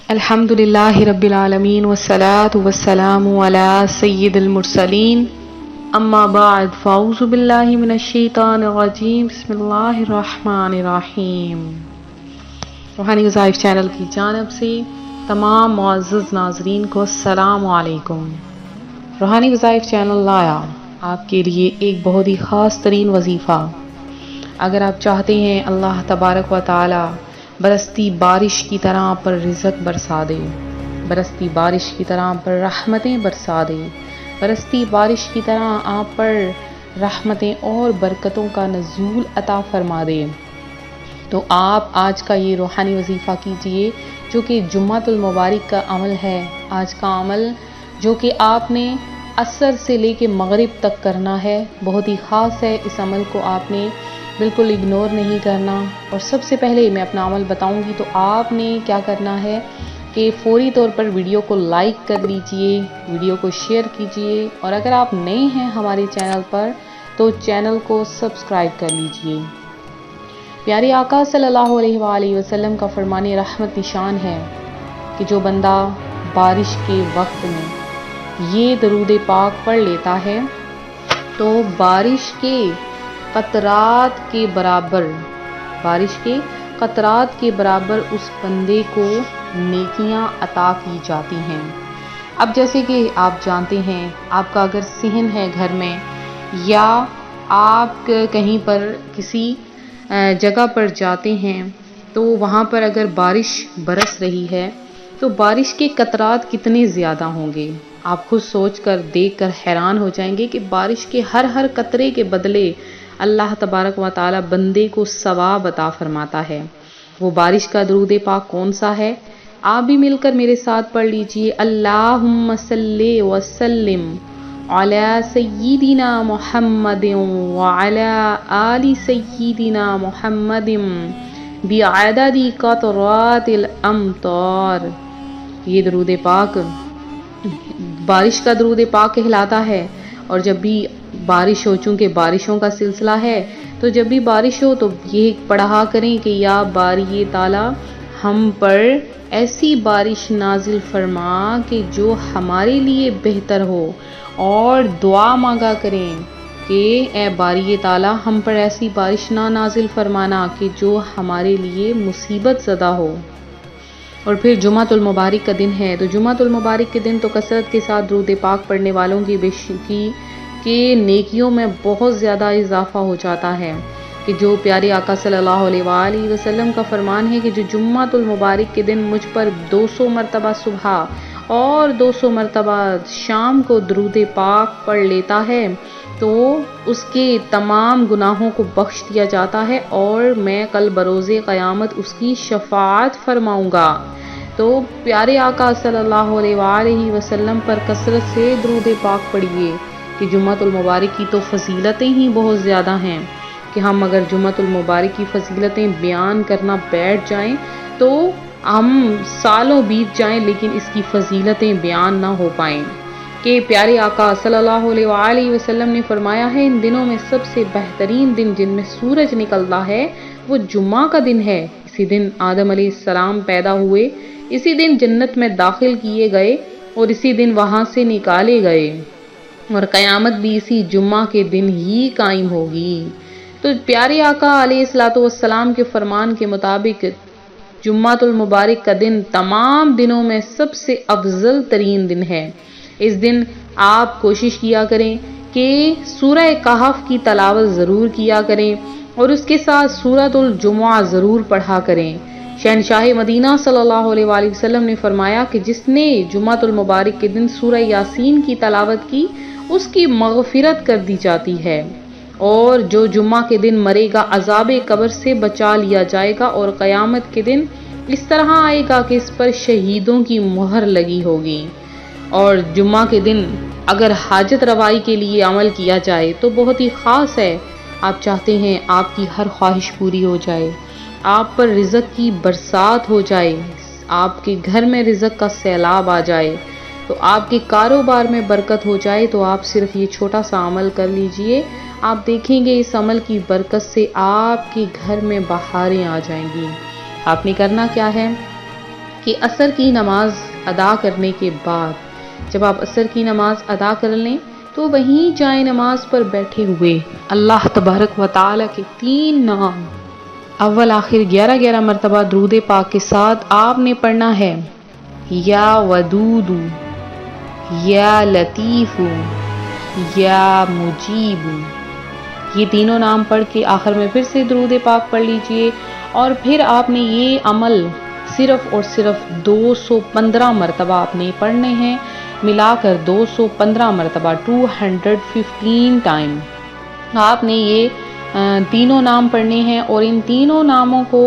الحمدللہ رب العالمین والصلاة والسلام علی سید المرسلین اما بعد فاعوذ باللہ من الشیطان الرجیم بسم اللہ الرحمن الرحیم۔ روحانی وظائف چینل کی جانب سے تمام معزز ناظرین کو السلام علیکم۔ روحانی وظائف چینل لایا آپ کے لیے ایک بہت ہی خاص ترین وظیفہ۔ اگر آپ چاہتے ہیں اللہ تبارک و تعالی برستی بارش کی طرح آپ پر رزق برسا دے، برستی بارش کی طرح آپ پر رحمتیں برسا دے، برستی بارش کی طرح آپ پر رحمتیں اور برکتوں کا نزول عطا فرما دے، تو آپ آج کا یہ روحانی وظیفہ کیجئے جو کہ جمعۃ المبارک کا عمل ہے۔ آج کا عمل جو کہ آپ نے عصر سے لے کے مغرب تک کرنا ہے، بہت ہی خاص ہے۔ اس عمل کو آپ نے بالکل اگنور نہیں کرنا۔ اور سب سے پہلے میں اپنا عمل بتاؤں گی تو آپ نے کیا کرنا ہے کہ فوری طور پر ویڈیو کو لائک کر لیجئے، ویڈیو کو شیئر کیجئے، اور اگر آپ نئے ہیں ہمارے چینل پر تو چینل کو سبسکرائب کر لیجئے۔ پیارے آقا صلی اللہ علیہ وآلہ وسلم کا فرمان رحمت نشان ہے کہ جو بندہ بارش کے وقت میں یہ درود پاک پڑھ لیتا ہے تو بارش کے قطرات کے برابر اس بندے کو نیکیاں عطا کی جاتی ہیں۔ اب جیسے کہ آپ جانتے ہیں، آپ کا اگر صحن ہے گھر میں یا آپ کہیں پر کسی جگہ پر جاتے ہیں تو وہاں پر اگر بارش برس رہی ہے تو بارش کے قطرات کتنے زیادہ ہوں گے، آپ خود سوچ کر دیکھ کر حیران ہو جائیں گے کہ بارش کے ہر قطرے کے بدلے اللہ تبارک و تعالی بندے کو ثواب عطا فرماتا ہے۔ وہ بارش کا درود پاک کون سا ہے؟ آپ بھی مل کر میرے ساتھ پڑھ لیجئے، اللہم صلی وسلم علی سیدنا محمد وعلی آل سیدنا محمد بعدد قطرات الامطار۔ یہ درود پاک بارش کا درود پاک کہلاتا ہے۔ اور جب بھی بارش ہو، چونکہ بارشوں کا سلسلہ ہے، تو جب بھی بارش ہو تو یہ پڑھا کریں کہ یا باری تعالی ہم پر ایسی بارش نازل فرما کہ جو ہمارے لیے بہتر ہو، اور دعا مانگا کریں کہ اے باری تعالی ہم پر ایسی بارش نہ نازل فرمانا کہ جو ہمارے لیے مصیبت زدہ ہو۔ اور پھر جمعۃ المبارک کا دن ہے، تو جمعۃ المبارک کے دن تو کثرت کے ساتھ درود پاک پڑھنے والوں کی نیکیوں میں بہت زیادہ اضافہ ہو جاتا ہے، کہ جو پیارے آقا صلی اللہ علیہ وآلہ وسلم کا فرمان ہے کہ جو جمعۃ المبارک کے دن مجھ پر 200 مرتبہ صبح اور 200 مرتبہ شام کو درود پاک پڑھ لیتا ہے تو اس کے تمام گناہوں کو بخش دیا جاتا ہے، اور میں کل بروز قیامت اس کی شفاعت فرماؤں گا۔ تو پیارے آقا صلی اللہ علیہ وآلہ وسلم پر کثرت سے درود پاک پڑھیے، کہ جمعۃ المبارک کی تو فضیلتیں ہی بہت زیادہ ہیں کہ ہم اگر جمعۃ المبارک کی فضیلتیں بیان کرنا بیٹھ جائیں تو ہم سالوں بیت جائیں لیکن اس کی فضیلتیں بیان نہ ہو پائیں۔ کہ پیارے آقا صلی اللہ علیہ وآلہ وسلم نے فرمایا ہے ان دنوں میں سب سے بہترین دن جن میں سورج نکلتا ہے وہ جمعہ کا دن ہے۔ اسی دن آدم علیہ السلام پیدا ہوئے، اسی دن جنت میں داخل کیے گئے اور اسی دن وہاں سے نکالے گئے، اور قیامت بھی اسی جمعہ کے دن ہی قائم ہوگی۔ تو پیارے آقا علیہ الصلوۃ والسلام کے فرمان کے مطابق جمعۃ المبارک کا دن تمام دنوں میں سب سے افضل ترین دن ہے۔ اس دن آپ کوشش کیا کریں کہ سورہ کہف کی تلاوت ضرور کیا کریں، اور اس کے ساتھ سورۃ الجمعہ ضرور پڑھا کریں۔ شہنشاہ مدینہ صلی اللہ علیہ وآلہ وسلم نے فرمایا کہ جس نے جمعۃ المبارک کے دن سورہ یاسین کی تلاوت کی اس کی مغفرت کر دی جاتی ہے، اور جو جمعہ کے دن مرے گا عذاب قبر سے بچا لیا جائے گا، اور قیامت کے دن اس طرح آئے گا کہ اس پر شہیدوں کی مہر لگی ہوگی۔ اور جمعہ کے دن اگر حاجت روائی کے لیے عمل کیا جائے تو بہت ہی خاص ہے۔ آپ چاہتے ہیں آپ کی ہر خواہش پوری ہو جائے، آپ پر رزق کی برسات ہو جائے، آپ کے گھر میں رزق کا سیلاب آ جائے، تو آپ کے کاروبار میں برکت ہو جائے، تو آپ صرف یہ چھوٹا سا عمل کر لیجئے، آپ دیکھیں گے اس عمل کی برکت سے آپ کے گھر میں بہاریں آ جائیں گی۔ آپ نے کرنا کیا ہے کہ عصر کی نماز ادا کرنے کے بعد جب آپ عصر کی نماز ادا کر لیں تو وہیں جائے نماز پر بیٹھے ہوئے اللہ تبارک و تعالیٰ کے 3 نام اول آخر 11 مرتبہ درود پاک کے ساتھ آپ نے پڑھنا ہے، یا ودود، یا لطیف، یا مجیب۔ یہ تینوں نام پڑھ کے آخر میں پھر سے درود پاک پڑھ لیجئے، اور پھر آپ نے یہ عمل صرف اور صرف 215 مرتبہ آپ نے پڑھنے ہیں، ملا کر 215 مرتبہ 215 ٹائم آپ نے یہ تینوں نام پڑھنے ہیں، اور ان تینوں ناموں کو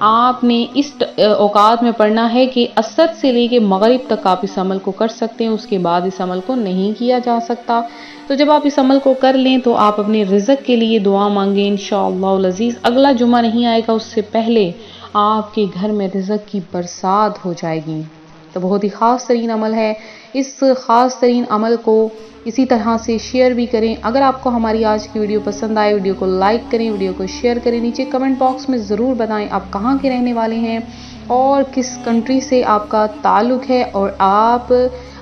آپ نے اس اوقات میں پڑھنا ہے کہ عصر سے لے کے مغرب تک آپ اس عمل کو کر سکتے ہیں، اس کے بعد اس عمل کو نہیں کیا جا سکتا۔ تو جب آپ اس عمل کو کر لیں تو آپ اپنے رزق کے لیے دعا مانگیں انشاءاللہ العزیز۔ اگلا جمعہ نہیں آئے گا، اس سے پہلے آپ کے گھر میں رزق کی برسات ہو جائے گی۔ تو بہت ہی خاص ترین عمل ہے، اس خاص ترین عمل کو اسی طرح سے شیئر بھی کریں۔ اگر آپ کو ہماری آج کی ویڈیو پسند آئے، ویڈیو کو لائک کریں، ویڈیو کو شیئر کریں، نیچے کمنٹ باکس میں ضرور بتائیں آپ کہاں کے رہنے والے ہیں اور کس کنٹری سے آپ کا تعلق ہے، اور آپ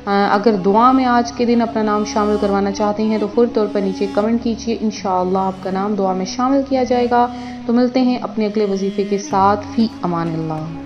اگر دعا میں آج کے دن اپنا نام شامل کروانا چاہتے ہیں تو فوری طور پر نیچے کمنٹ کیجیے، انشاءاللہ آپ کا نام دعا میں شامل کیا جائے گا۔ تو ملتے ہیں اپنے اگلے وظیفے کے ساتھ، فی امان اللہ۔